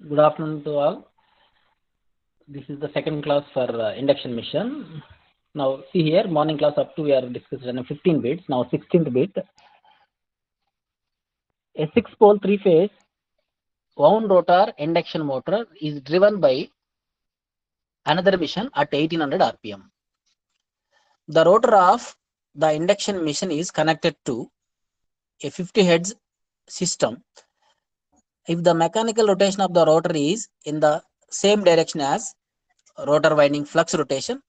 Good afternoon to all. This is the second class for induction mission. Now see here, morning class up to we are discussing 15 bits. Now 16th bit. A 6-pole 3-phase wound rotor induction motor is driven by another mission at 1800 RPM. The rotor of the induction mission is connected to a 50 Hz system. If the mechanical rotation of the rotor is in the same direction as rotor winding flux rotation,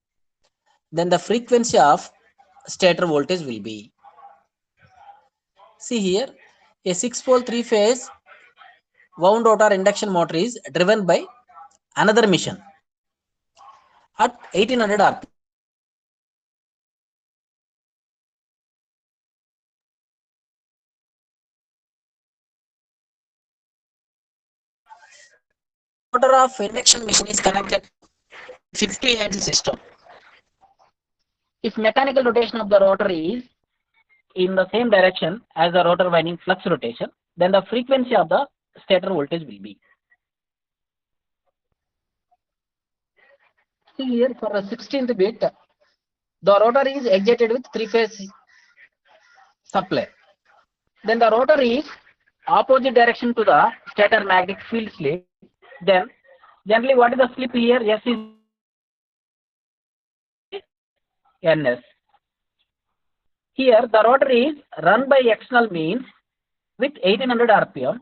then the frequency of stator voltage will be. See here, a 6-pole 3-phase wound rotor induction motor is driven by another mission at 1800 RPM. Rotor of induction machine is connected to 50 Hz system. If mechanical rotation of the rotor is in the same direction as the rotor winding flux rotation, then the frequency of the stator voltage will be. See here, for a 16th bit, the rotor is excited with 3-phase supply. Then the rotor is opposite direction to the stator magnetic field slip. Then generally what is the slip here? S is Ns. Here the rotor is run by external means with 1800 RPM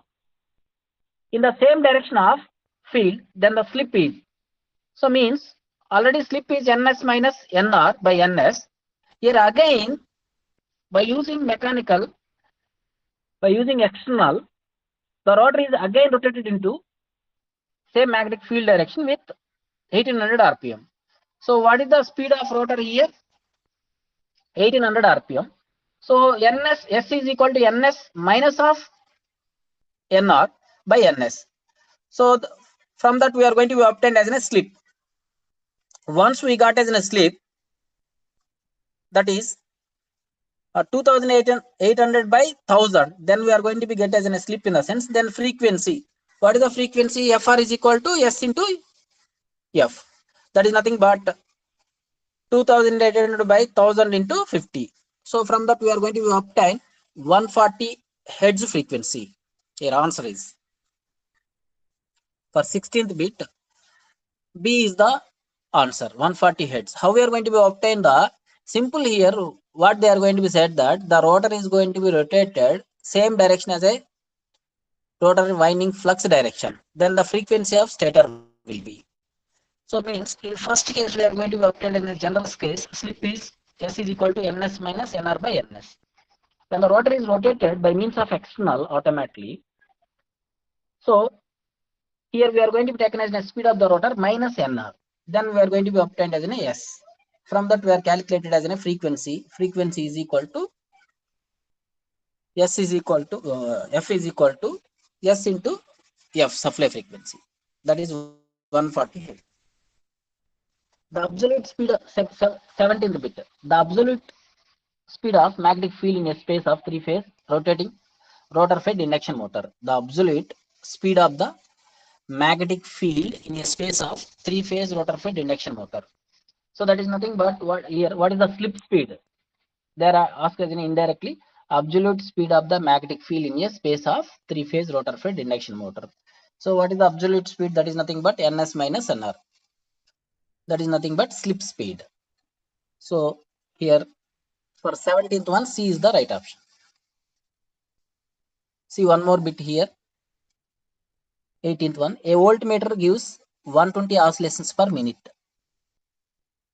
in the same direction of field. Then the slip is, so means already slip is Ns minus Nr by Ns. Here again by using mechanical, by using external, the rotor is again rotated into same magnetic field direction with 1800 RPM. So what is the speed of rotor here? 1800 RPM. So Ns, S is equal to Ns minus of Nr by Ns. So from that we are going to be obtained as a slip. Once we got as a slip, that is 2800 by 1000, then we are going to be get as a slip in the sense. Then frequency. What is the frequency? Fr is equal to S into F. That is nothing but 2800 by 1000 into 50. So from that we are going to obtain 140 Hz frequency. Here answer is for 16th bit. B is the answer, 140 Hz. How we are going to be obtain the simple here? What they are going to be said that the rotor is going to be rotated same direction as a rotor winding flux direction. Then the frequency of stator will be. So means in first case we are going to be obtained in the general case, slip is S is equal to Ns minus Nr by Ns. When the rotor is rotated by means of external automatically, so here we are going to be taken as the speed of the rotor minus Nr. Then we are going to be obtained as an S. From that we are calculated as a frequency. Frequency is equal to S is equal to F is equal to S into F, supply frequency. That is 140 Hz. The absolute speed of 17th bit. The absolute speed of magnetic field in a space of 3-phase rotating rotor fed induction motor. The absolute speed of the magnetic field in a space of 3-phase rotor fed induction motor. So that is nothing but what here. What is the slip speed? There are asked as indirectly absolute speed of the magnetic field in a space of 3-phase rotor fed induction motor. So what is the absolute speed? That is nothing but Ns minus Nr. That is nothing but slip speed. So here for 17th one, C is the right option. See one more bit here. 18th one, a voltmeter gives 120 oscillations per minute.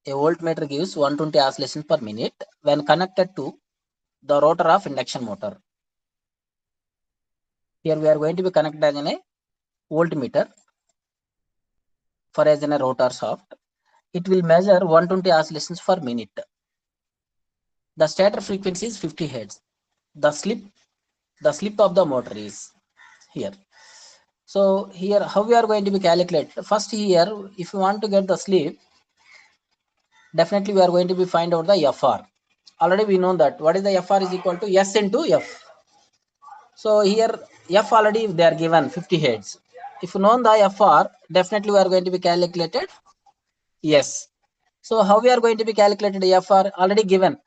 A voltmeter gives 120 oscillations per minute when connected to the rotor of induction motor. Here we are going to be connected as a voltmeter for as a rotor shaft. It will measure 120 oscillations per minute. The stator frequency is 50 Hz. The slip of the motor is here. So here how we are going to be calculate? First here, if you want to get the slip, definitely we are going to be find out the Fr. Already we know that what is the Fr is equal to S into F. So here F already they are given 50 Hz. if known the FR, definitely we are going to be calculated. Yes. So how we are going to be calculated FR already given.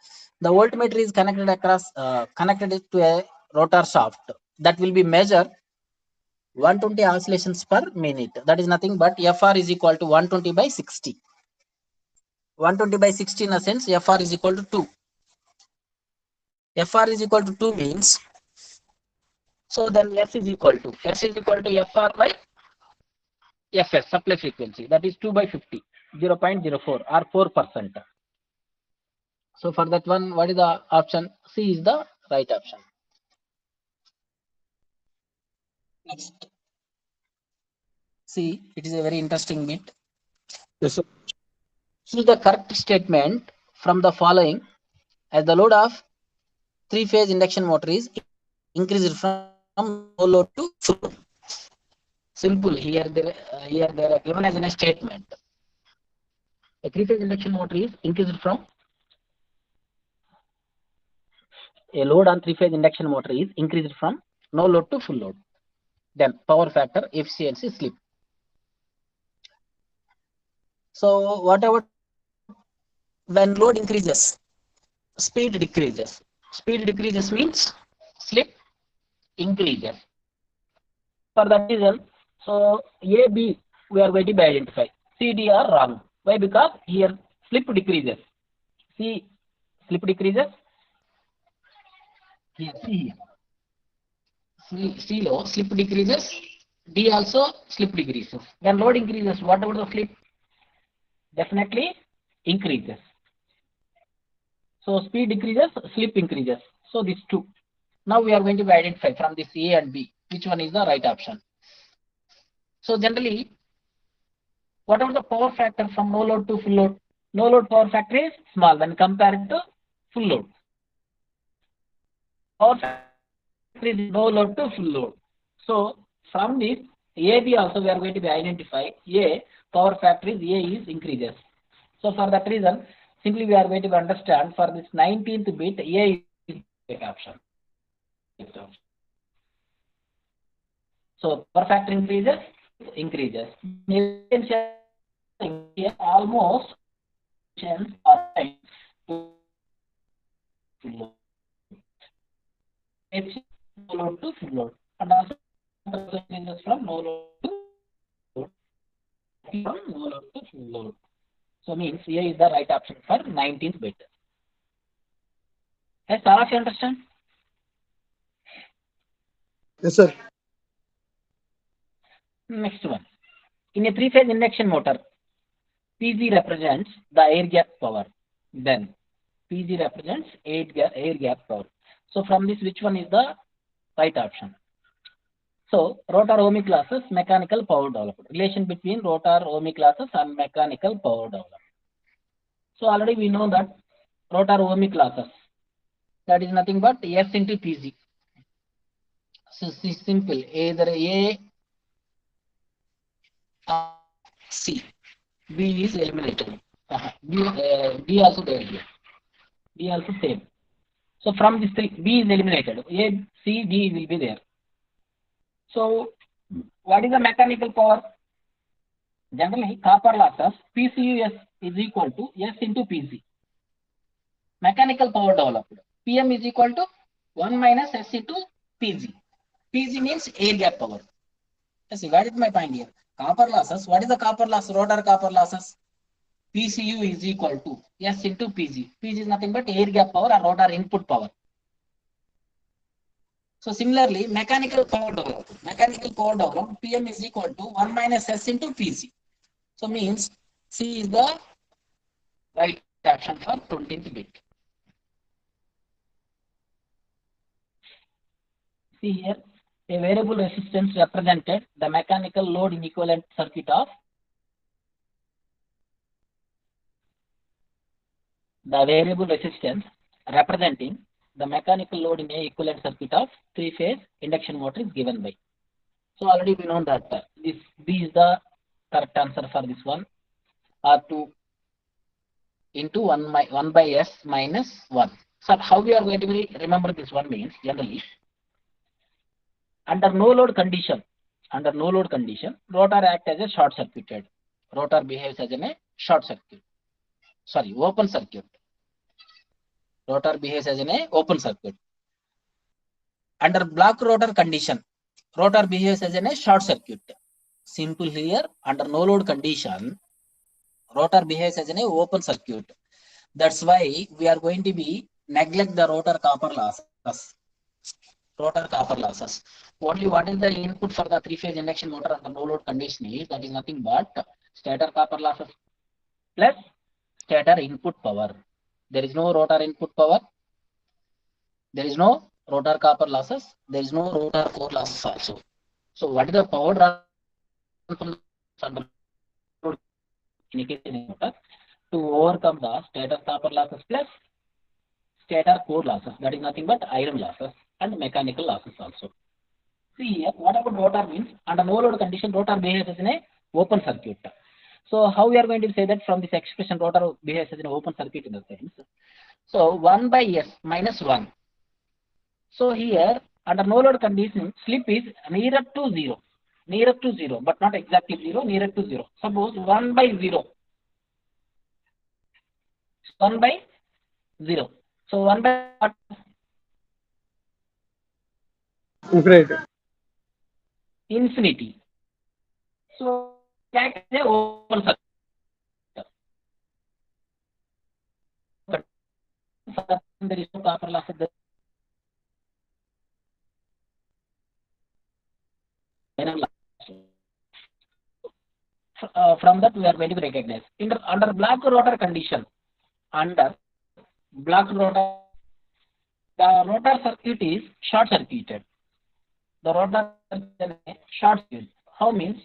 The voltmeter is connected across connected to a rotor shaft that will be measure 120 oscillations per minute. That is nothing but FR is equal to 120 by 60. 120 by 60 in a sense FR is equal to 2. FR is equal to 2 means, so then S is equal to FR by Fs, supply frequency, that is 2 by 50, 0.04 or 4%. So for that one, what is the option? C is the right option. Next, see, it is a very interesting bit. Yes, sir. Choose the correct statement from the following as the load of three-phase induction motor is increased from no load to full load. Simple. Here they are given as a statement. A three-phase induction motor is increased from a load on three-phase induction motor is increased from no load to full load. Then power factor, efficiency, slip. So whatever when load increases, speed decreases. Speed decreases means slip increases. For that reason, so A, B we are going to be identify. C, D are wrong. Why? Because here slip decreases. C, slip decreases. Here, C here. C low, slip decreases. D also slip decreases. When load increases, whatever the slip definitely increases. So speed decreases, slip increases. So these two. Now we are going to identify from this A and B which one is the right option. So generally, whatever the power factor from no load to full load, no load power factor is small when compared to full load. Power factor is no load to full load. So from this AB also we are going to be identify A power factor is A is increases. So for that reason, simply we are going to understand for this 19th bit A is the option. So power factor increases, increases. Almost are no load to full load, and also from no load to full load. So means A is the right option for 19th bit. Has all of you understand? Yes, sir. Next one. In a three-phase induction motor, PG represents the air gap power. Then PG represents air gap power. So from this, which one is the right option? So rotor ohmic losses, mechanical power developed. Relation between rotor ohmic losses and mechanical power developed. So already we know that rotor ohmic losses, that is nothing but S into PG. So it's simple. Either A or C. B is eliminated. D also there. D also same. So from this three, B is eliminated. A, C, D will be there. So what is the mechanical power? Generally, copper losses PCUS is equal to S into PG. Mechanical power developed. PM is equal to 1 minus S into PG. PG means air gap power. See, what is my point here? Copper losses. What is the copper loss? Rotor copper losses. PCU is equal to S into PG. PG is nothing but air gap power or rotor input power. So similarly, mechanical power developed. Mechanical power developed. PM is equal to 1 minus S into PG. So means C is the right option for 20th bit. See here, a variable resistance represented the mechanical load in equivalent circuit of the variable resistance representing the mechanical load in a equivalent circuit of three-phase induction motor is given by. So already we know that this B is the correct answer for this one. R2 into 1 by S minus 1. So how we are going to remember this one means generally under no load condition under no load condition, rotor acts as a short circuited. Rotor behaves as a short circuit. Sorry, open circuit. Rotor behaves as an open circuit. Under block rotor condition, rotor behaves as a short circuit. Simple here, under no load condition, rotor behaves as an open circuit. That's why we are going to be neglect the rotor copper losses. Rotor copper losses. Only what is the input for the three-phase induction motor under no load condition is that is nothing but stator copper losses plus stator input power. There is no rotor input power. There is no rotor copper losses. There is no rotor core losses also. So what is the power drawn from the indicated motor to overcome the stator copper losses plus stator core losses? That is nothing but iron losses and mechanical losses also. See here, what about rotor means? Under no load condition, rotor behaves as an open circuit. So how we are going to say that from this expression, rotor behaves as an open circuit in the sense? So 1 by S minus 1. So here, under no load condition, slip is nearer to 0, but not exactly 0, nearer to 0. Suppose 1 by 0. 1 by 0. So 1 by what? Great. Infinity. So that is a open circuit. There is no copper loss at the from that we are going to recognize. Under block rotor condition, under block rotor, the rotor circuit is short circuited. The rotor is short circuit. How means?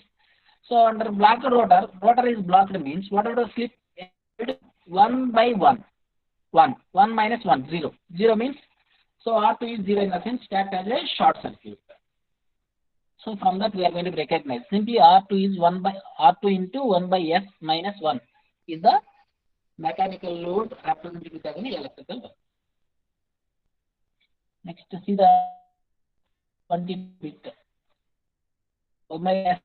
So under block rotor, rotor is blocked means whatever the slip 1 by 1. 1 minus 1, 0. 0 means, so R2 is 0 in the sense that as a short circuit. So from that we are going to recognize simply R2 is 1 by R2 into 1 by S minus 1 is the mechanical load represented with an electrical load. Next see the 20 bit 1 by S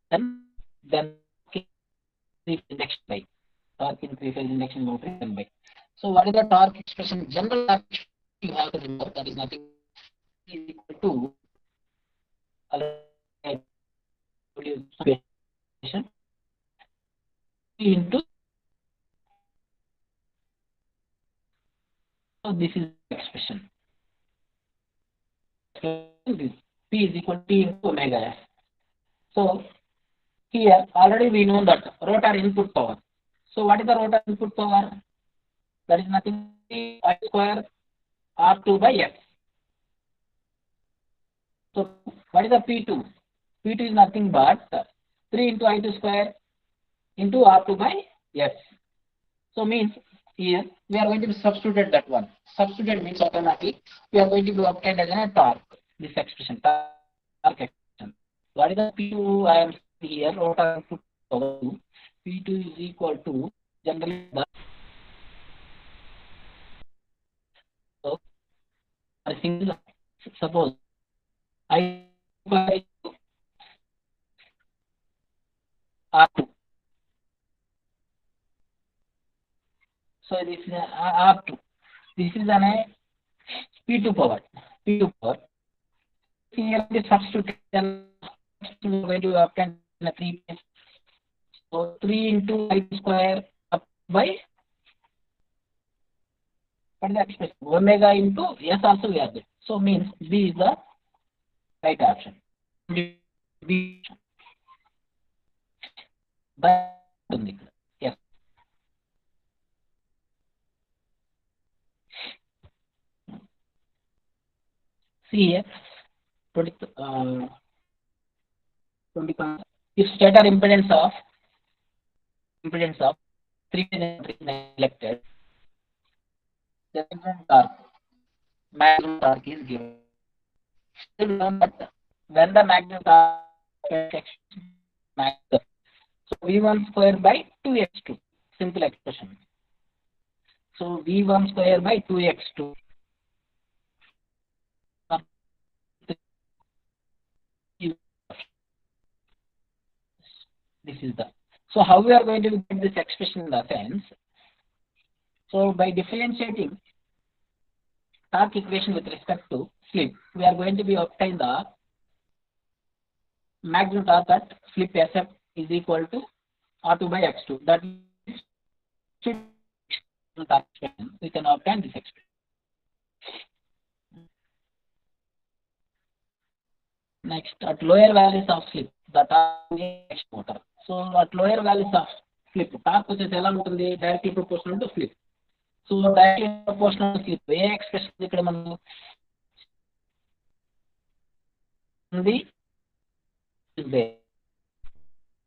then induction by torque in three-phase induction motor done by. So what is the torque expression? General torque you have to remember that is nothing is equal to into, so this is the expression. This P is equal to T into omega S. So here already we know that rotor input power. So what is the rotor input power? That is nothing I square R2 by S. So what is the P2? P2 is nothing but 3 into I2 square into R2 by S. So means here we are going to substitute that one. Substitute means automatically we are going to obtain as a torque. This expression, torque expression. What is the P2? I am here rotor input power. P2 is equal to generally the a single, suppose I by R2. So this is R2. This is an P2 power. P2 power. Here the substitution we are going to obtain a 3. So 3 into I square up by what is the expression? Omega into S also we are there. So means B is the right option. B by yes. See here 20, 20 if stator impedance of 3 elected, the maximum torque is given. But when the maximum torque so V1 square by 2x2, simple expression. So V1 square by 2x2. This is the. So how we are going to get this expression in the sense? So by differentiating torque equation with respect to slip, we are going to be obtain the maximum torque at slip SF is equal to R2 by X2. That is, we can obtain this expression. Next, at lower values of slip, the torque is motor. So at lower values of slip, torque is directly proportional to slip. So directly proportional to slip, A expression ఇక్కడ మనం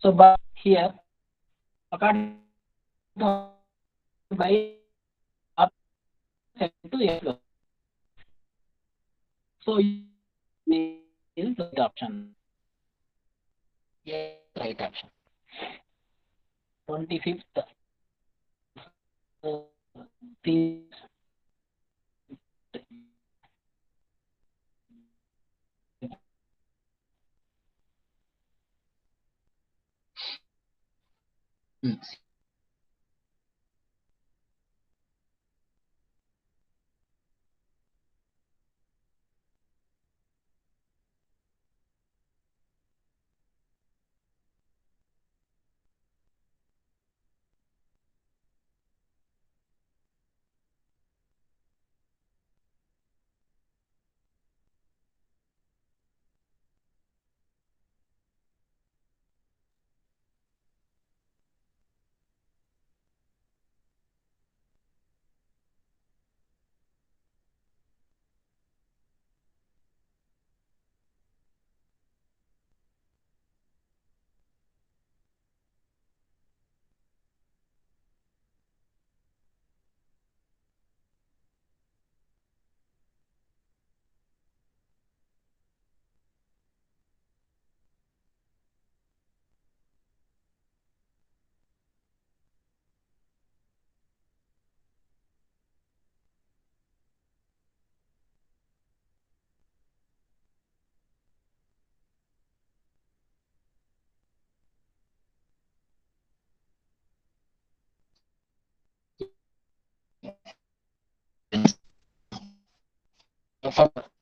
so but here according to by up to a so is the right option. Yes, right option. 25th.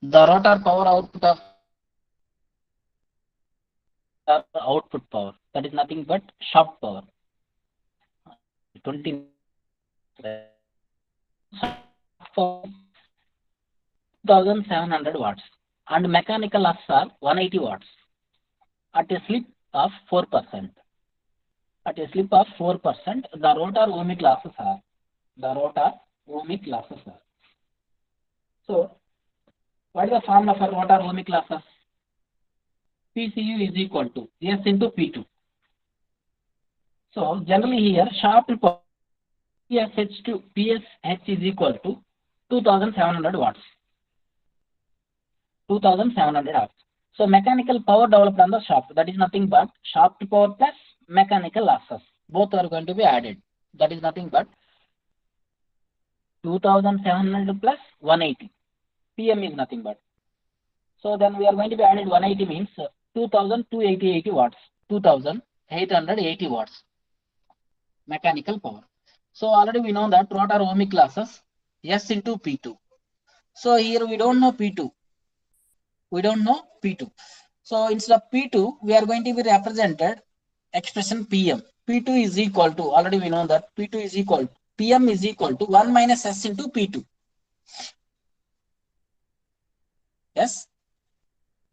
The rotor power output of output power, that is nothing but shaft power. 2700 watts and mechanical losses are 180 watts at a slip of 4%. At a slip of 4%, the rotor ohmic losses are. So, what is the formula for rotor ohmic losses? PCU is equal to S into P2. So, generally here, shaft power PSH is equal to 2700 watts. 2700 watts. So, mechanical power developed on the shaft, that is nothing but shaft power plus mechanical losses. Both are going to be added. That is nothing but 2700 plus 180. PM is nothing but. So then we are going to be added 180 means 2280 watts. 2880 watts mechanical power. So already we know that rotor ohmic losses S into P2. So here we don't know P2. So instead of P2, we are going to be represented expression PM. P2 is equal to, already we know that P2 is equal to, PM is equal to 1 minus S into P2. Yes,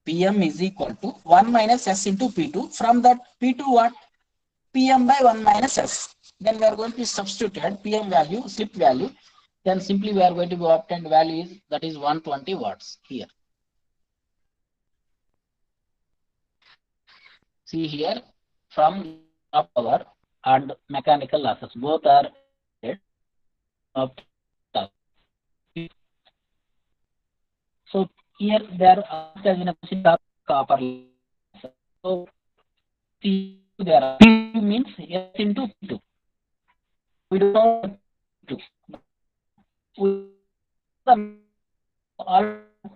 PM is equal to 1 minus S into P2. From that P2 what? PM by 1 minus S. Then we are going to substitute PM value, slip value. Then simply we are going to be obtained value is, that is 120 watts here. See here, from power and mechanical losses, both are of. So here there are copper. So there are P means S into P2. We don't know P2.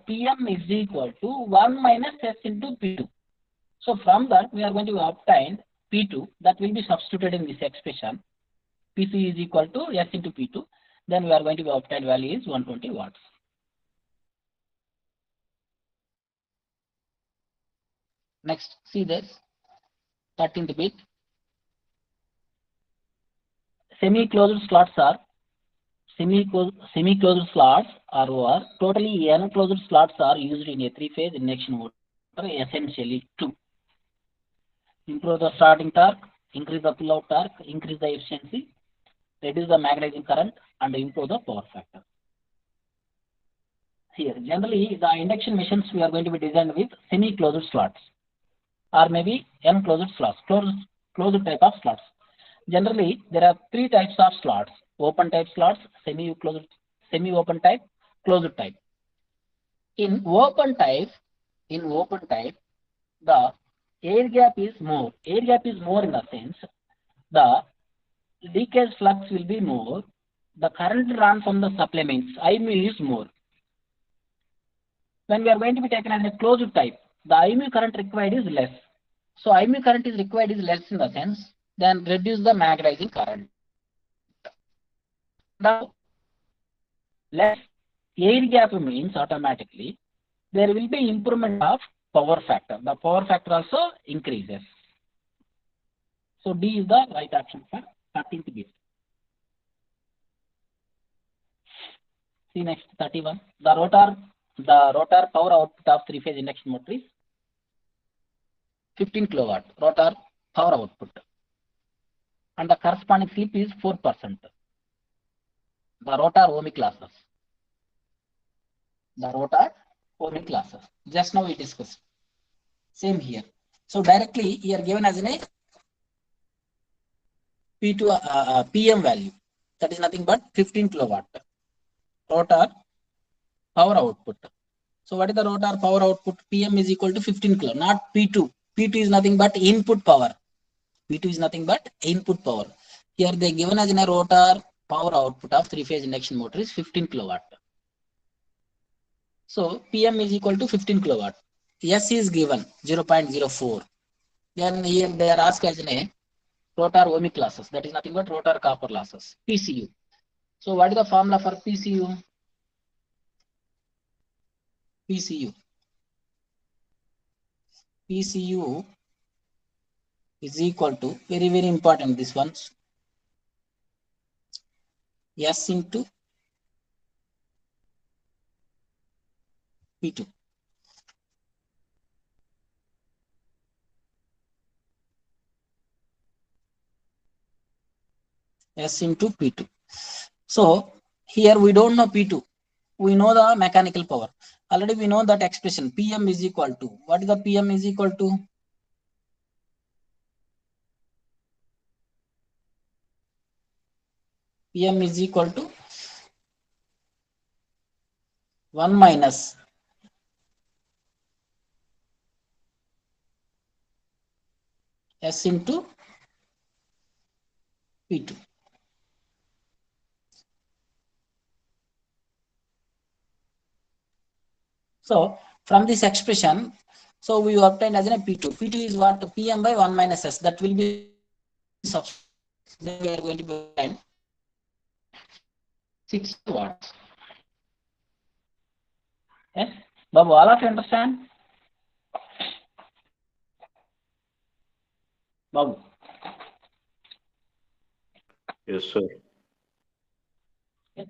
PM is equal to 1 minus S into P2. So from that we are going to obtain P2, that will be substituted in this expression. PC is equal to S into P2. Then we are going to obtain value is 120 watts. Next, see this 13th bit. Semi-closed slots are semi-closed slots are over. Totally n closed slots are used in a three-phase induction motor, essentially to improve the starting torque, increase the pull-out torque, increase the efficiency, reduce the magnetizing current, and improve the power factor. Here, generally, the induction machines we are going to be designed with semi-closed slots, or maybe n-closed slots, closed type of slots. Generally, there are three types of slots: open type slots, semi-open type, closed type. In open type, the air gap is more. Air gap is more in the sense the leakage flux will be more. The current run from the supply means IMU is more. When we are going to be taken as a closed type, the IMU current required is less. So IMU current is required is less in the sense, then reduce the magnetizing current. Now, less air gap means automatically there will be improvement of power factor. The power factor also increases. So D is the right option for 13th bit. See next 31. The rotor power output of three-phase induction motor is 15 kilowatt rotor power output, and the corresponding slip is 4%. The rotor ohmic losses. Just now we discussed. Same here. So directly here given as a P2 PM value, that is nothing but 15 kilowatt rotor power output. So what is the rotor power output? PM is equal to 15 kilowatt, not P2. P2 is nothing but input power. Here they given as in a rotor power output of three-phase induction motor is 15 kilowatt. So PM is equal to 15 kilowatt. S is given 0.04. Then here they are asked as in a rotor ohmic losses. That is nothing but rotor copper losses. PCU. So what is the formula for PCU? PCU is equal to, very important this one, S into P2. S into P2. So here we don't know P2. We know the mechanical power. Already we know that expression PM is equal to, what is the PM is equal to? PM is equal to 1 minus S into P2. So from this expression, so we obtained as a P2. P2 is what? PM by 1 minus S. That will be substituted. Then we are going to find 6 watts. Yes, Babu, all of you understand? Babu. Yes, sir. Yes.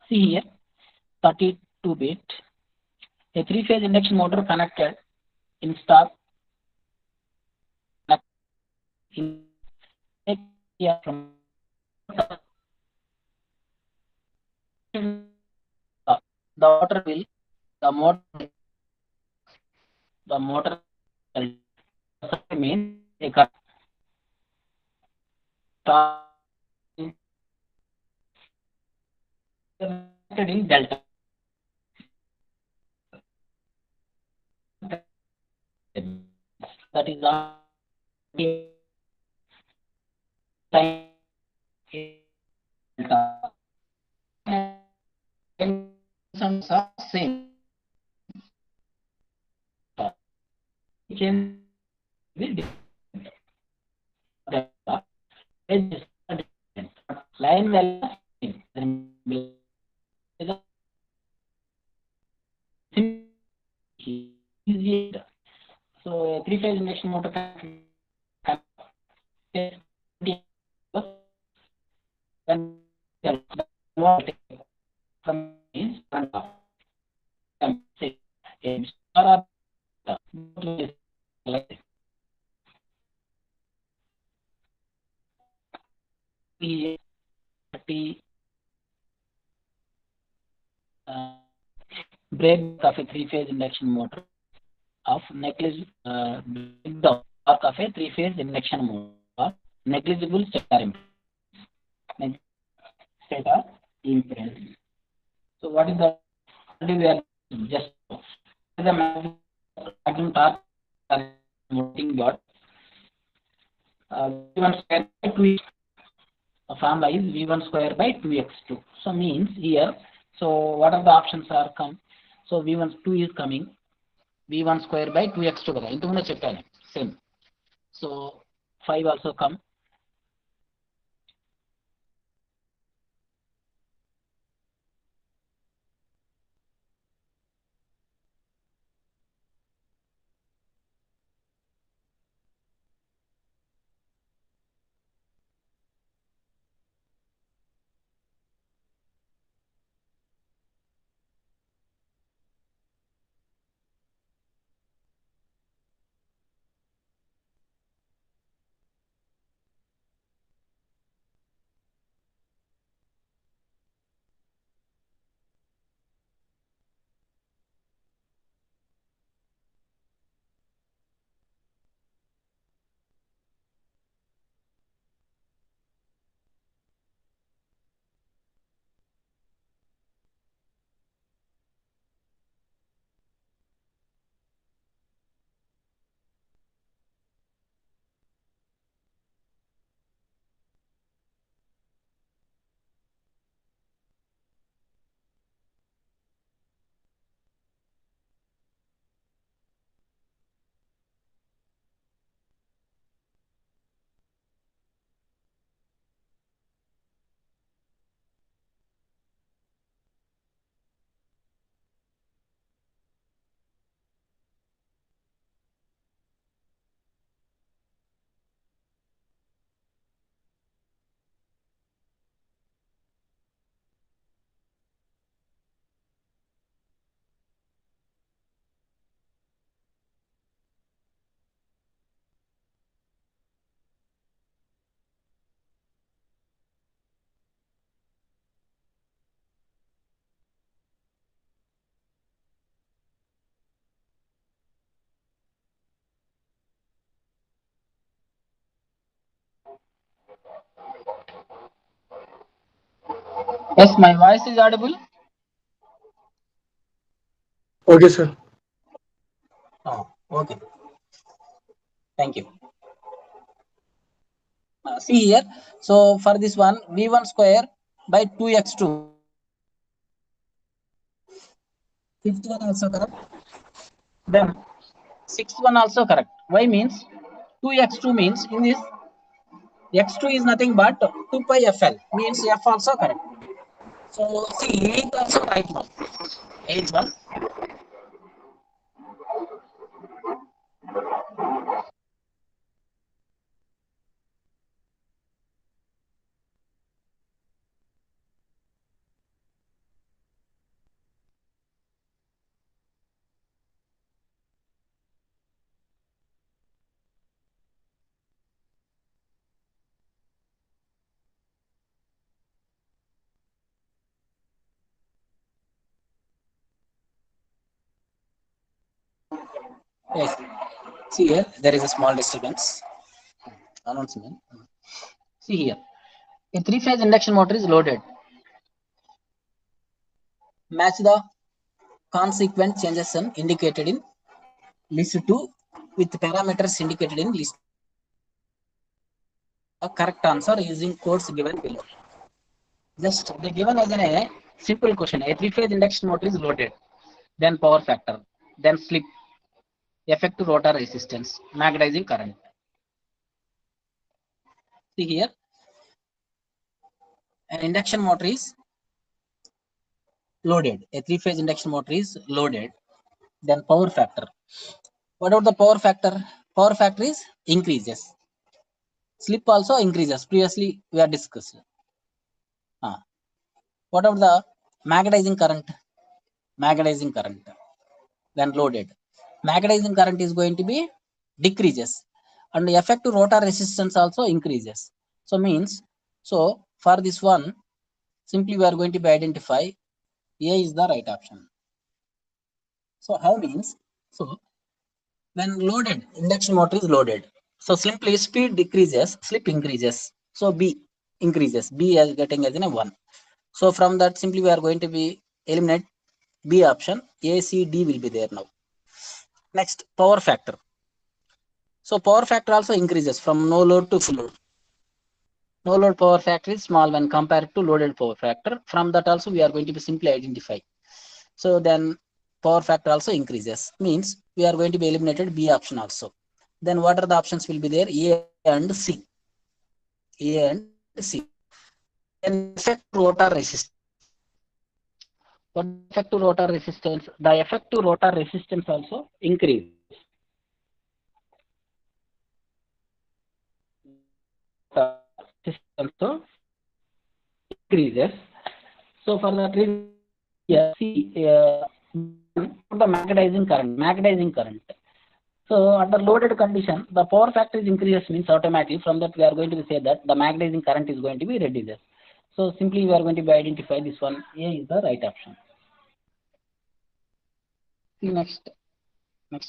See here, 32 bit. A three-phase induction motor connected in star. From the motor will means a current in delta. That is the time delta. Are same. Line velocity easier. So a three-phase induction motor can from means break of a three-phase induction motor of breakdown of a three-phase induction motor negligible stator impedance. So what is the just the maximum torque motoring dot V1 square by 2 formula is V1 square by 2x2. So means here, so what are the options are come? So V1 2 is coming, V1 square by 2x2 కదా ఇంతకుముందే చెప్పాను same. So 5 also come. Yes, my voice is audible. Okay, sir. Oh, okay. Thank you. See here. So for this one, V1 square by 2x2. Fifth one also correct. Then sixth one also correct. Why means 2x2 means in this x2 is nothing but 2 pi fl means f also correct. So see 8 also right one. 8 one. Yes. See here, there is a small disturbance. Announcement. See here, a three-phase induction motor is loaded. Match the consequent changes indicated in list 2 with parameters indicated in list. A correct answer using codes given below. Just they given as a simple question. A three-phase induction motor is loaded. Then power factor. Then slip. Effective rotor resistance. Magnetizing current. See here. An induction motor is loaded. A three-phase induction motor is loaded. Then power factor. What about the power factor? Power factor is increases. Slip also increases. Previously we are discussed. What about the magnetizing current? Magnetizing current. When loaded, magnetizing current is going to be decreases, and the effective rotor resistance also increases. So means, so for this one, simply we are going to be identify A is the right option. So how means, so when loaded, induction motor is loaded, so simply speed decreases, slip increases, so B increases, B is getting as in a 1. So from that, simply we are going to be eliminate B option. A, C, D will be there now. Next, power factor. So power factor also increases from no load to full load. No load power factor is small when compared to loaded power factor. From that also we are going to be simply identify. So then power factor also increases. Means we are going to be eliminated B option also. Then what are the options will be there? A and C. A and C. Then effective rotor resistance. What effective rotor resistance? The effective rotor resistance also increases. Resistance also increases. So for that reason, see the magnetizing current. So under loaded condition, the power factor is increases, means automatically from that we are going to say that the magnetizing current is going to be reduces. So simply we are going to be identify this one. A is the right option. See next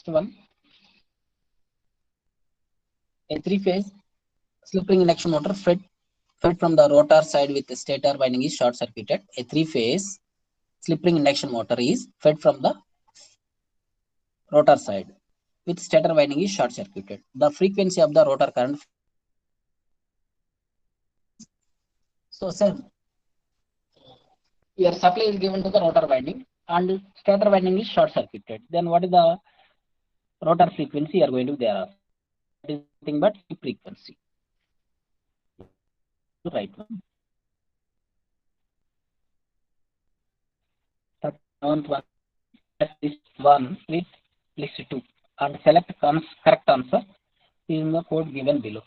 one. A three-phase slip ring induction motor fed from the rotor side with the stator winding is short circuited. A three-phase slip ring induction motor is fed from the rotor side with stator winding is short circuited. The frequency of the rotor current. So sir, your supply is given to the rotor winding and stator winding is short circuited. Then what is the rotor frequency you are going to there? It is nothing but frequency. Right one. Seventh one. List 1 with list 2 and select correct answer in the code given below.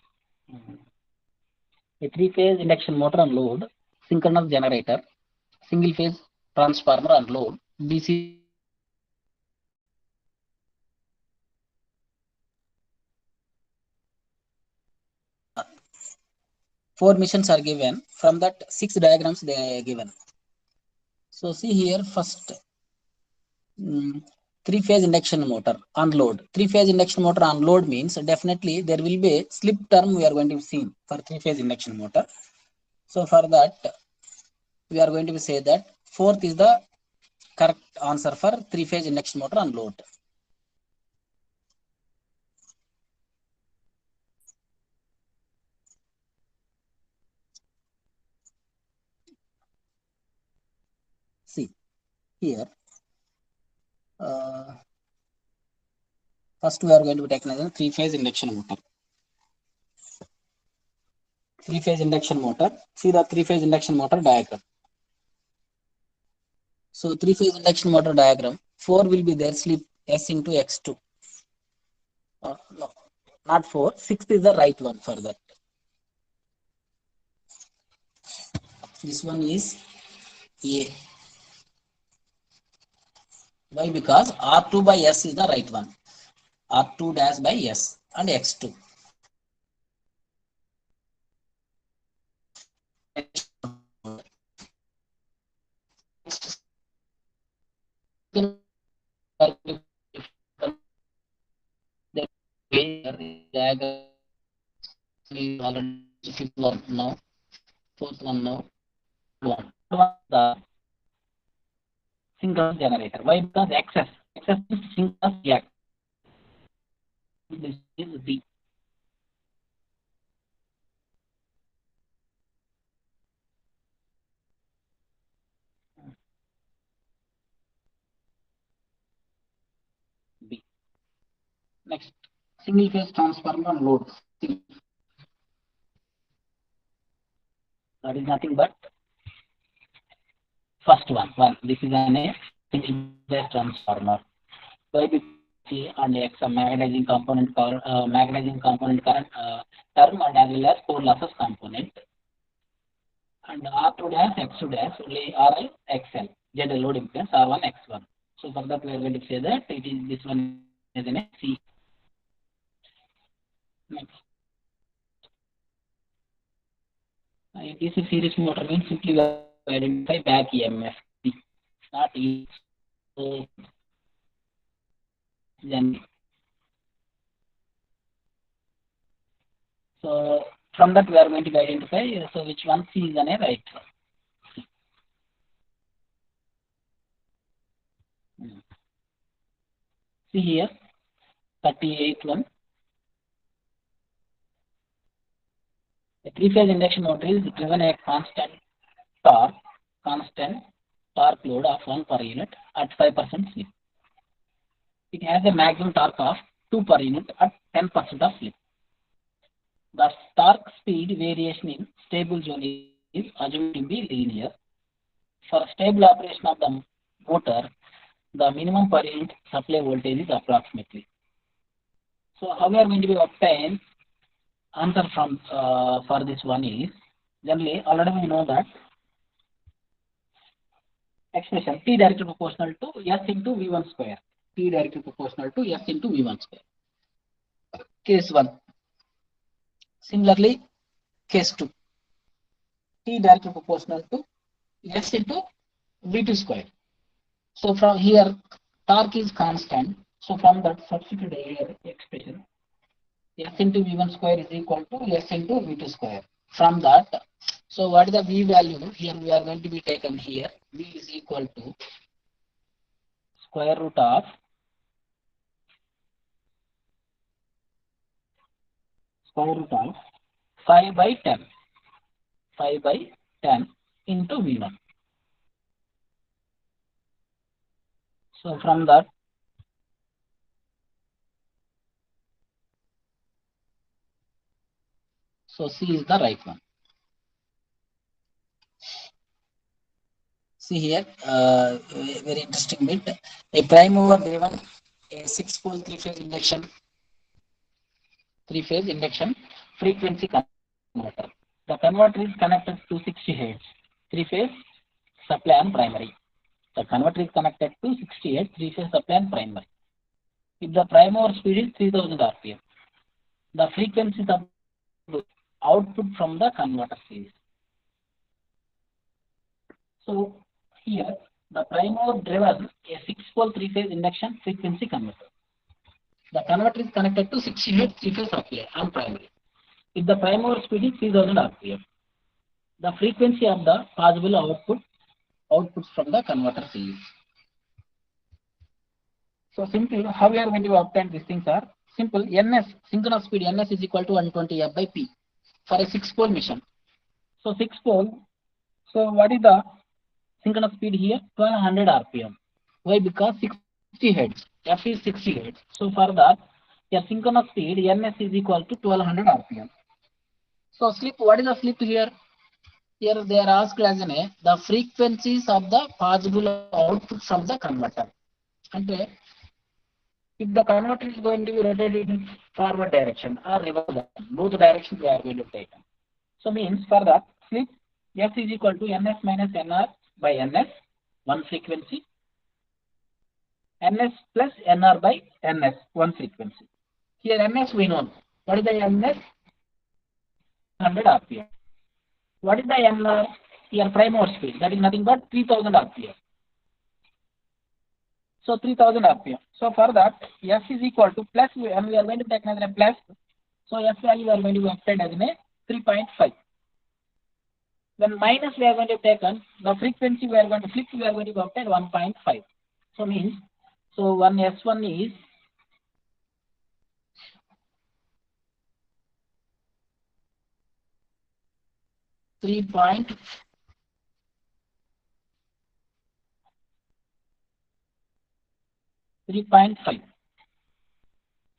A three-phase induction motor on load, synchronous generator, single-phase transformer on load, DC. Four missions are given. From that, 6 diagrams they are given. So see here first. Three-phase induction motor on load. Three-phase induction motor on load means definitely there will be a slip term we are going to see for three-phase induction motor. So for that, we are going to say that fourth is the correct answer for three-phase induction motor on load. See here. First, we are going to be taking as a three-phase induction motor. Three-phase induction motor. See the three-phase induction motor diagram. So three-phase induction motor diagram. 4 will be there. Slip S into X2. No, not 4. 6 is the right one for that. This one is A. Why? Because R2 by S is the right one. R2 dash by S and X2. Fifth one now, fourth one now, one. The synchronous generator. Why? Because excess is synchronous react. This is B. B. Next, single phase transformer load. That is nothing but first one. This is a single base transformer. Why? Because and X a magnetizing component current term and as well as core losses component. And R2 dash X2 dash only RL XL general load impedance R1 X1. So for that we are going to say that it is this one is in a C. Next. DC series motor means simply we identify back EMF, not E. So then, so from that we are going to identify so which one C is an a right. See here 38 one. A three-phase induction motor is driven at constant torque load of 1 per unit at 5% slip. It has a maximum torque of 2 per unit at 10% of slip. The torque speed variation in stable zone is assumed to be linear. For stable operation of the motor, the minimum per unit supply voltage is approximately. So how we are going to obtain answer from for this one is generally already we know that expression T directly proportional to S into V1 square. T directly proportional to S into V1 square. Case 1. Similarly, case 2. T directly proportional to S into V2 square. So from here, torque is constant. So from that substitute here expression, S into V1 square is equal to S into V2 square. From that, so what is the V value? Here we are going to be taken here. V is equal to square root of 5 by 10. 5 by 10 into V1. So from that, so C is the right one. See here, very interesting bit. A prime mover driven a 6-pole three-phase induction frequency converter. The converter is connected to 60 Hz three-phase supply and primary. The converter is connected to 60 Hz three-phase supply and primary. If the prime mover speed is 3000 RPM, the frequency of the output from the converter series. So here the prime mover driven a 6-pole three-phase induction frequency converter. The converter is connected to 60 Hz three-phase supply and primary. If the prime mover speed is 3000 RPM, the frequency of the possible outputs from the converter series. So simply how we are going to obtain these things are simple. NS synchronous speed NS is equal to 120 F by P for a 6-pole mission. So 6-pole. So what is the synchronous speed here? 1200 RPM. Why? Because 60 Hz. F is 60 Hz. So for that, your synchronous speed NS is equal to 1200 RPM. So slip. What is the slip here? Here they are asked as the frequencies of the possible output from the converter. And if the converter is going to be rotated in forward direction or reverse direction, both directions we are going to take. So means for that slip S is equal to NS minus NR by NS, one frequency, NS plus NR by NS, one frequency. Here NS we know. What is the NS? 100 RPM. What is the NR? Here prime mover speed. That is nothing but 3000 RPM. So 3000 RPM. So for that, S is equal to plus, and we are going to take another plus. So S value we are going to obtain as a 3.5. Then minus we are going to take on the frequency we are going to flip, we are going to obtain 1.5. So means, so one S1 is 3.5.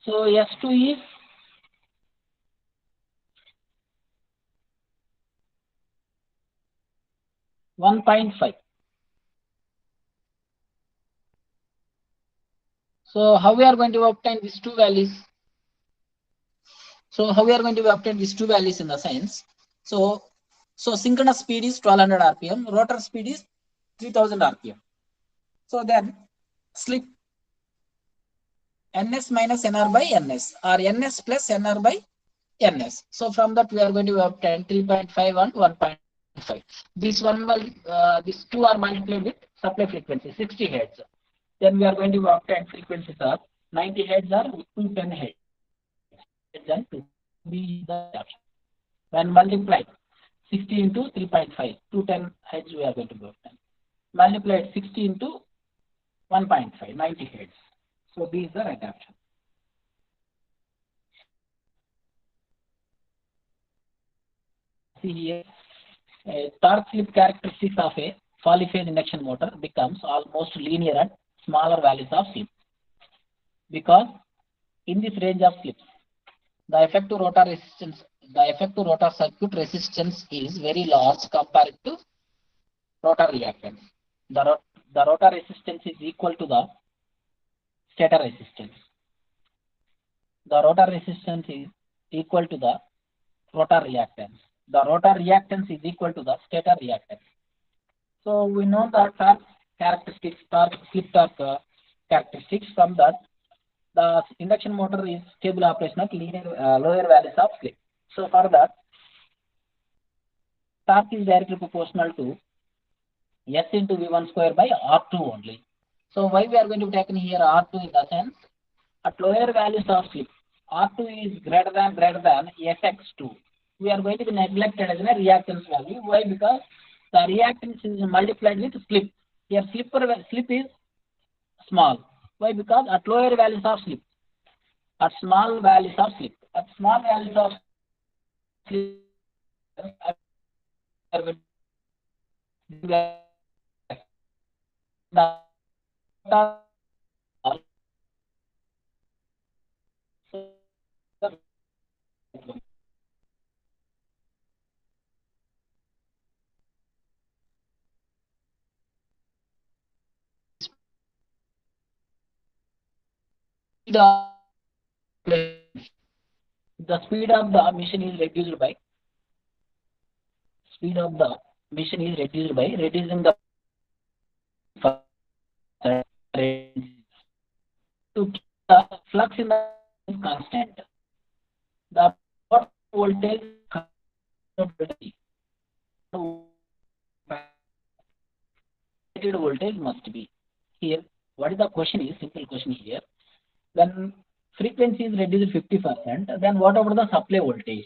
So S2 is 1.5. So how we are going to obtain these two values? So how we are going to obtain these two values in the sense? So synchronous speed is 1200 rpm, rotor speed is 3000 rpm. So then slip ns minus nr by ns or ns plus nr by ns. So from that we are going to obtain 3.5 and 1.5. These two are multiplied with supply frequency 60 hertz. Then we are going to obtain frequencies of 90 hertz or 210 hertz. And 2 be the option. When multiplied 60 into 3.5, 210 hertz we are going to obtain. Multiplied 60 into 1.5, 90 hertz. So B is the right option. See here, torque slip characteristics of a polyphase induction motor becomes almost linear at smaller values of slip, because in this range of slips, the effective rotor circuit resistance is very large compared to rotor reactance. The rotor resistance is equal to the stator resistance. The rotor resistance is equal to the rotor reactance. The rotor reactance is equal to the stator reactance. So we know the torque characteristics, slip torque characteristics. From that, the induction motor is stable operation at lower values of slip. So for that, torque is directly proportional to S into V1 square by R2 only. So why we are going to take in here R2 in the sense, at lower values of slip, R2 is greater than Fx2. We are going to be neglected as a reactance value. Why? Because the reactance is multiplied with slip. Here slip is small. Why? Because at lower values of slip, at small values of slip, the speed of the machine is reduced by reducing the to keep the flux in the constant. The voltage must be here. What is the question is? Simple question here. When frequency is reduced 50%, then what about the supply voltage?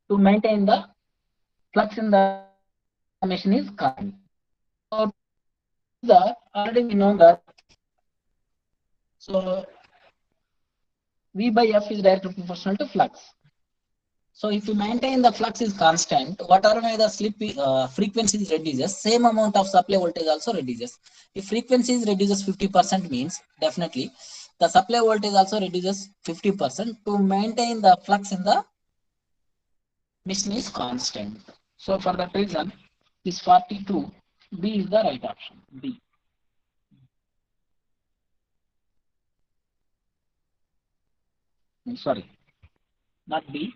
To maintain the flux in the machine is constant. So already we know that. So V by F is directly proportional to flux. So if you maintain the flux is constant, whatever may the slip frequency reduces, same amount of supply voltage also reduces. If frequency reduces 50% means definitely the supply voltage also reduces 50% to maintain the flux in the machine is constant. So for that reason, this 42, B is the right option. B. Sorry, not B.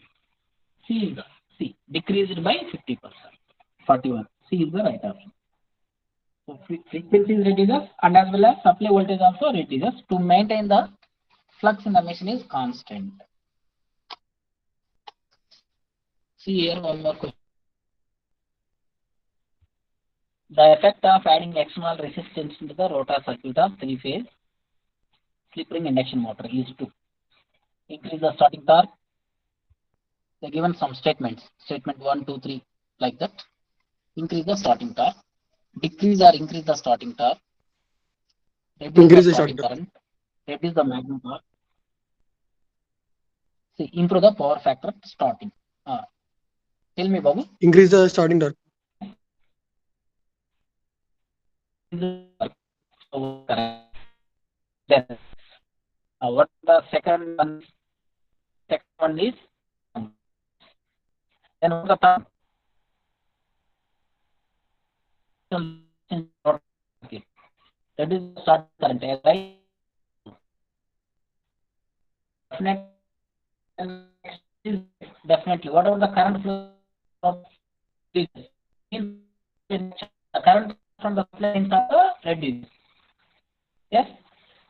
C is the C. Decreased by 50%. 41. C is the right option. So frequency reduces and as well as supply voltage also reduces to maintain the flux in the machine is constant. See here one more question. The effect of adding external resistance into the rotor circuit of three-phase slip ring induction motor is to increase the starting torque. They given some statements. Statement 1, 2, 3 like that. Increase the starting torque. Decrease or increase the starting torque. Reduce the starting current. Reduce the maximum torque. See, improve the power factor starting. Tell me, Babu. Increase the starting torque. Then, what the second one? Second one is. Then what the third? That is start current, right? definitely. Whatever the current flow of this means the current from the planes of the reduce. Yes.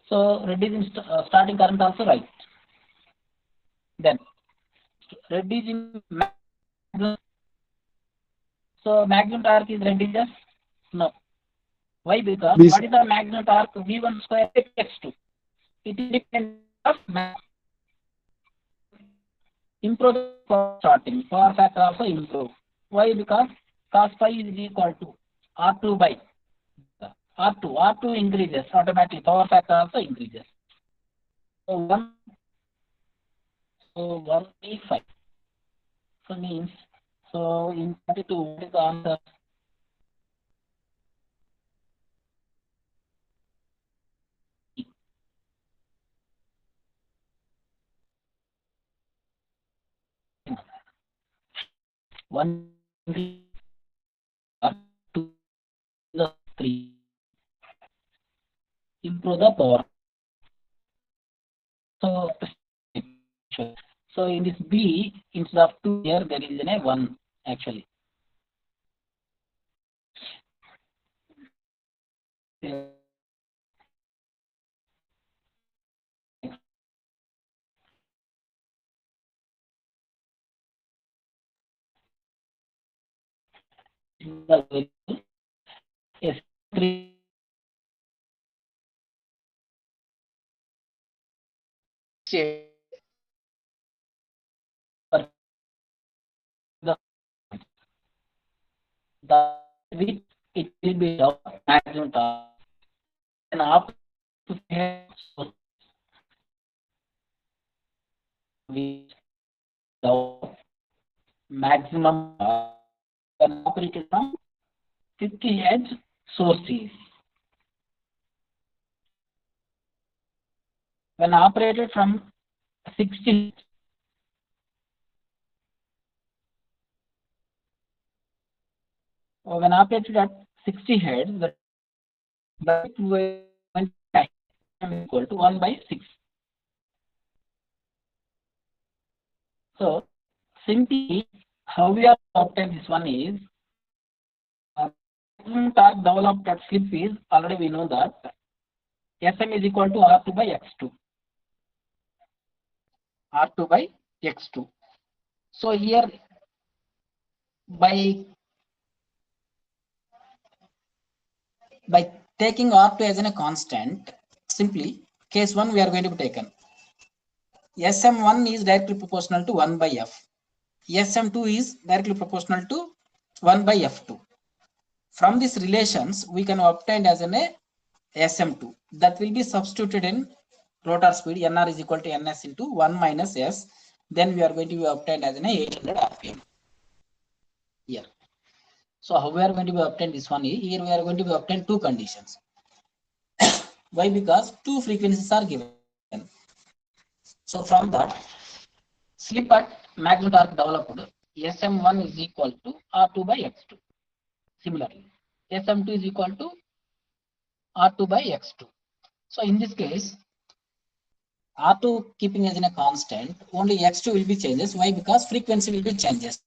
So reducing starting current also right. Then reducing maximum. So maximum torque is reduces? No. Why? Because B. what is the maximum torque? V1 square x2. It is dependent of mass. Improve the power starting. Power factor also improve. Why? Because cos phi is equal to R2 by R2. R2 increases automatically. Power factor also increases. So 1B5. So means, so in 22, what is the answer? One, two, three. Improve the power. So, so in this B, instead of 2 here, there is a 1 actually. Yes, 3. The which it will be down maximum torque. And after we down maximum torque when operated from 50 Hz sources. When operated from 60, or when operated at 60 Hz, the time is equal to 1 by 6. So simply how we are obtain this one is torque developed at slip is already we know that Sm is equal to R2 by X2. R2 by X2. So here by taking R2 as a constant, simply case 1 we are going to be taken. Sm1 is directly proportional to 1 by F. Sm2 is directly proportional to 1 by F2. From these relations, we can obtain as an Sm2. That will be substituted in rotor speed. Nr is equal to Ns into 1 minus S. Then we are going to be obtained as an 800 RPM. Here. So how we are going to be obtained this one? Here we are going to be obtained two conditions. Why? Because two frequencies are given. So from that, slip at maximum torque developed, Sm1 is equal to R2 by X2. Similarly, Sm2 is equal to R2 by X2. So in this case, R2 keeping as in a constant, only X2 will be changes. Why? Because frequency will be changes.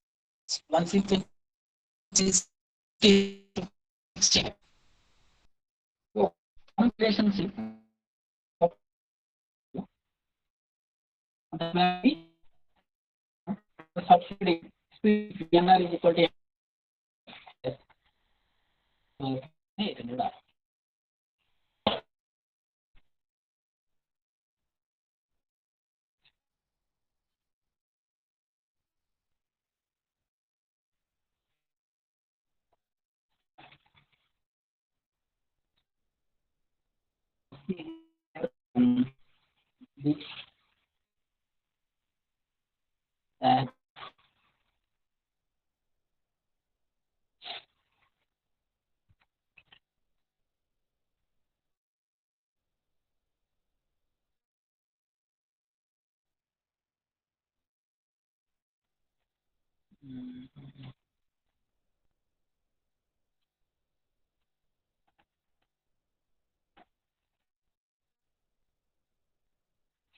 One frequency is 60. So relationship substituting speed Nr is equal to S. So, uh,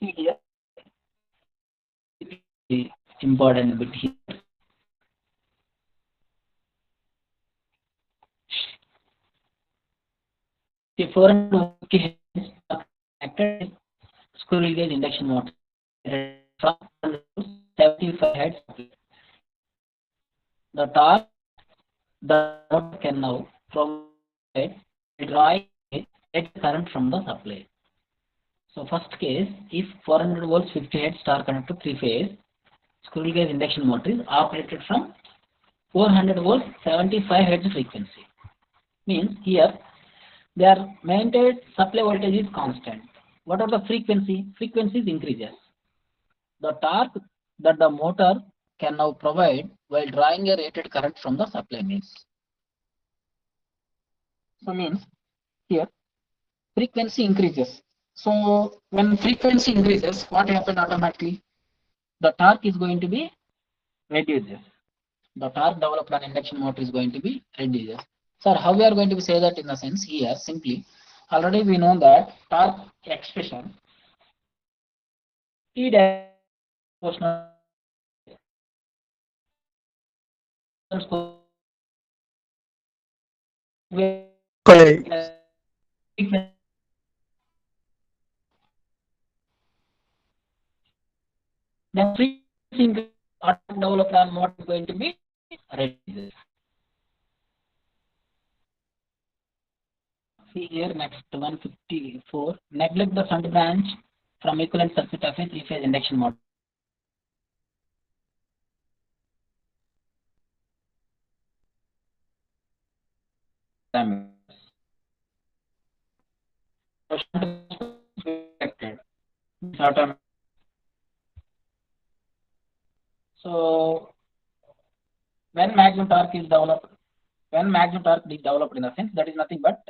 see here important bit here. The 450 heads are connected with squirrel cage induction motor from 75 heads. The torque the motor can now provide a drawing a current from the supply. So first case, if 400 volts 50 heads star connected to 3-phase squirrel cage induction motor is operated from 400 volts 75 hertz frequency. Means here their maintained supply voltage is constant. What are the frequency? Frequencies increases. The torque that the motor can now provide while drawing a rated current from the supply means. So means here frequency increases. So when frequency increases, what happens automatically? The torque is going to be reduces. The torque developed on induction motor is going to be reduces. Sir, how we are going to say that in the sense here simply already we know that torque expression T dash proportional Correct. then frequency developed on motor is going to be reduces. See here next 154. Neglect the shunt branch from equivalent circuit of a 3-phase induction motor. So when maximum torque is developed in the sense that is nothing but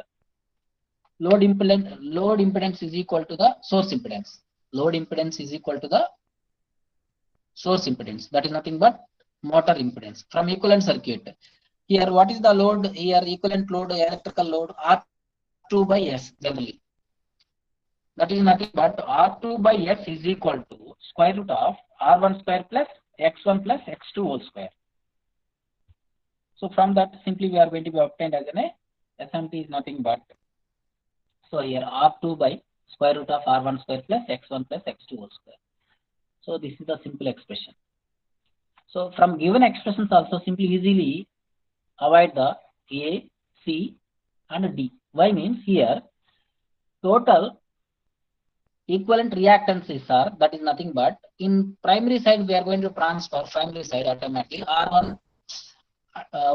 load impedance is equal to the source impedance. Load impedance is equal to the source impedance. That is nothing but motor impedance from equivalent circuit. Here, what is the load? Here, equivalent load, electrical load R2 by S generally. That is nothing but R2 by S is equal to square root of R1 square plus X1 plus X2 whole square. So from that, simply we are going to be obtained as an SMT is nothing but. So here R2 by square root of R1 square plus X1 plus X2 whole square. So this is the simple expression. So from given expressions also simply easily avoid the A, C and D. Why means here total equivalent reactances are that is nothing but in primary side we are going to transfer primary side automatically R1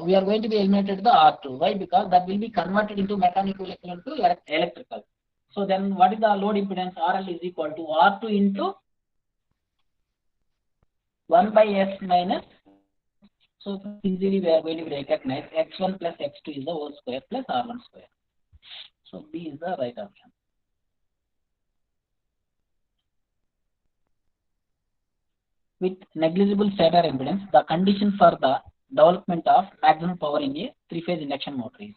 we are going to be eliminated the R2. Why? Because that will be converted into mechanical equivalent to electrical. So then what is the load impedance? RL is equal to R2 into 1 by S minus. So easily we are going to recognize X1 plus X2 is the whole square plus R1 square. So B is the right option. With negligible stator impedance, the condition for the development of maximum power in a 3-phase induction motor is.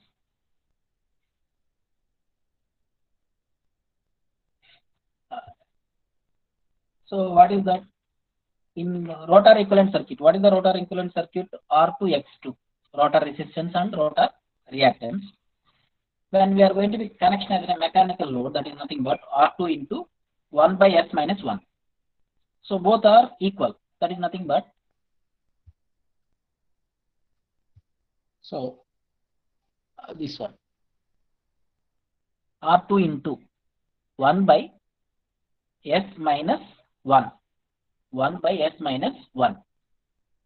So what is that? In rotor equivalent circuit, what is the rotor equivalent circuit? R2X2, rotor resistance and rotor reactance. When we are going to be connection as a mechanical load, that is nothing but R2 into 1 by S minus 1. So both are equal. That is nothing but. So this one. R2 into 1 by S minus 1. 1 by S minus 1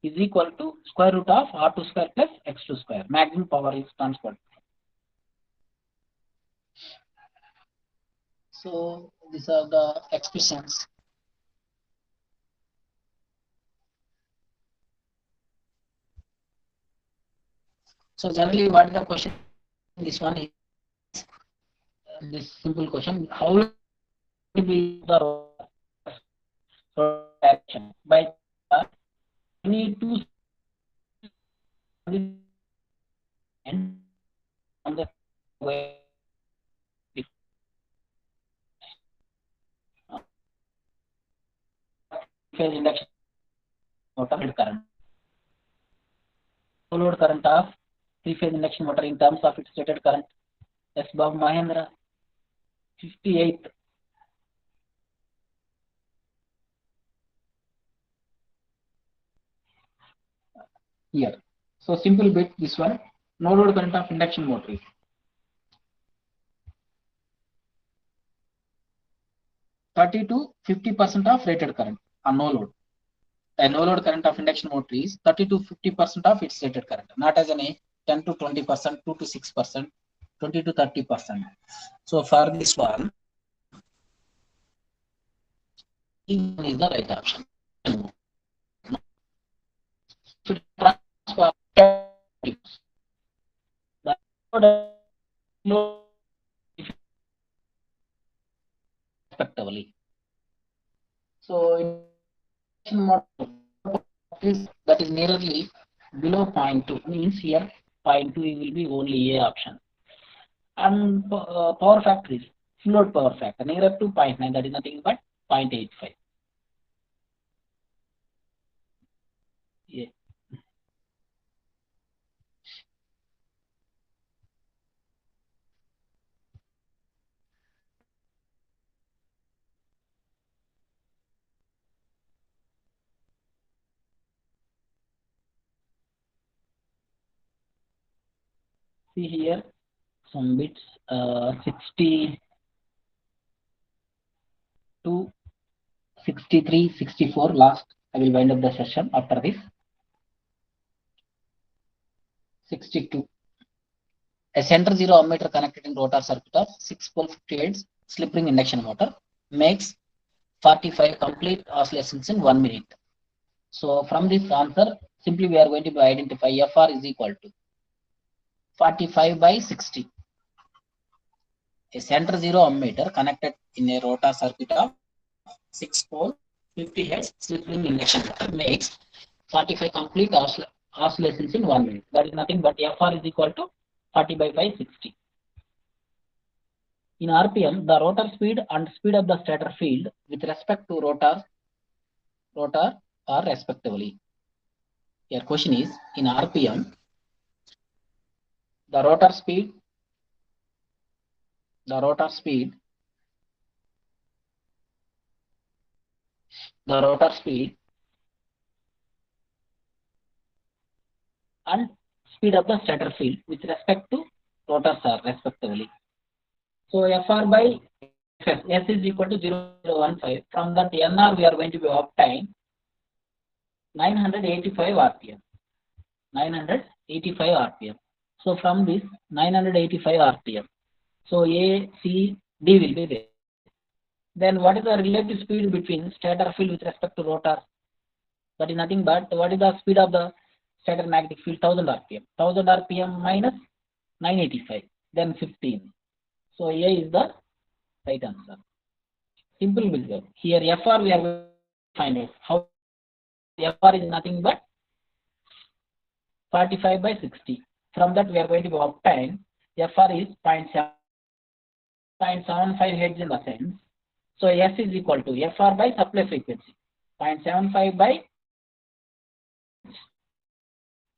is equal to square root of R2 square plus X2 square. Maximum power is transferred. So these are the expressions. So generally what is the question? This one is this simple question. How will be the action by any two and on the way phase induction motor rated current. Full load current of three-phase induction motor in terms of its rated current. S. Bob Mahendra, 58th. Here. So simple bit this one. No load current of induction motor is 30 to 50% of rated current on no load. A no load current of induction motor is 30 to 50% of its rated current, not as an 10 to 20%, 2 to 6%, 20 to 30%. So for this one, is the right option. Respectively. So that is nearly below 0.2 means here 0.2 will be only A option. And power factor is full load power factor nearer to 0.9, that is nothing but 0.85. Yeah. See here some bits 60 to 63, 64 last. I will wind up the session after this. 62. A center zero ammeter connected in rotor circuit of 6-pole 58 slip ring induction motor makes 45 complete oscillations in 1 minute. So from this answer, simply we are going to identify FR is equal to 45 by 60. A center zero ammeter connected in a rotor circuit of 6-pole 50 Hz slip ring induction motor makes 45 complete oscillations in 1 minute. That is nothing but FR is equal to 40 by 60. In RPM, the rotor speed and speed of the stator field with respect to rotor are respectively. Your question is, in RPM, the rotor speed and speed of the stator field with respect to rotors are respectively. So FR by S is equal to 0.015. From that NR we are going to be obtain 985 RPM. 985 RPM. So from this 985 RPM, so A, C, D will be there. Then what is the relative speed between stator field with respect to rotor? That is nothing but what is the speed of the stator magnetic field? 1000 RPM. 1000 RPM minus 985, then 15. So A is the right answer. Simple builder. Here FR we are going to find out. How FR is nothing but 45 by 60. From that we are going to obtain FR is 0.75 Hz in the sense. So S is equal to FR by supply frequency. 0.75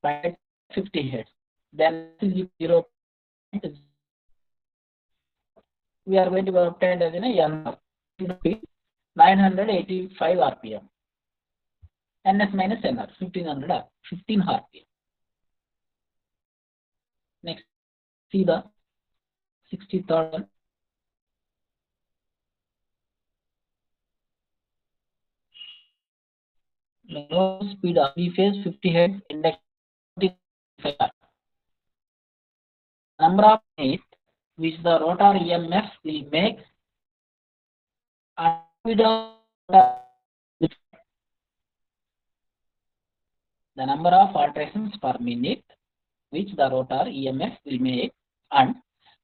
by 50 Hz. Then S is 0. We are going to obtain as in a N 985 RPM. NS minus NR 15 RPM. Next, see the 63rd one. Low speed of 3-phase 50 Hz induction. Number of minutes which the rotor EMF will make and speed of the number of alterations per minute which the rotor EMF will make and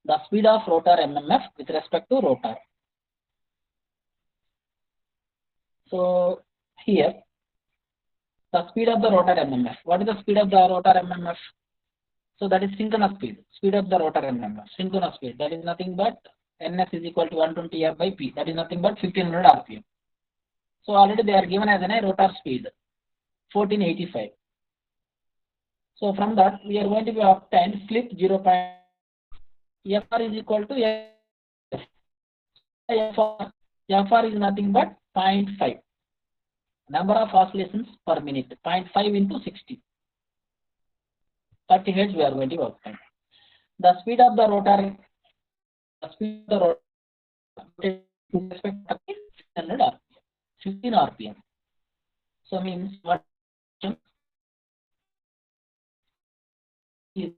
the speed of rotor MMF with respect to rotor. So here the speed of the rotor MMF. What is the speed of the rotor MMF? So that is synchronous speed. Speed of the rotor MMF. Synchronous speed. That is nothing but NS is equal to 120 F by P. That is nothing but 1500 RPM. So already they are given as a rotor speed 1485. So from that we are going to be obtain slip 0. Fr is equal to Fr is nothing but 0.5. Number of oscillations per minute, 0.5 into 60. 30 Hz we are going to obtain. The speed of the rotor, with respect to 1500 RPM, 15 RPM. So means what is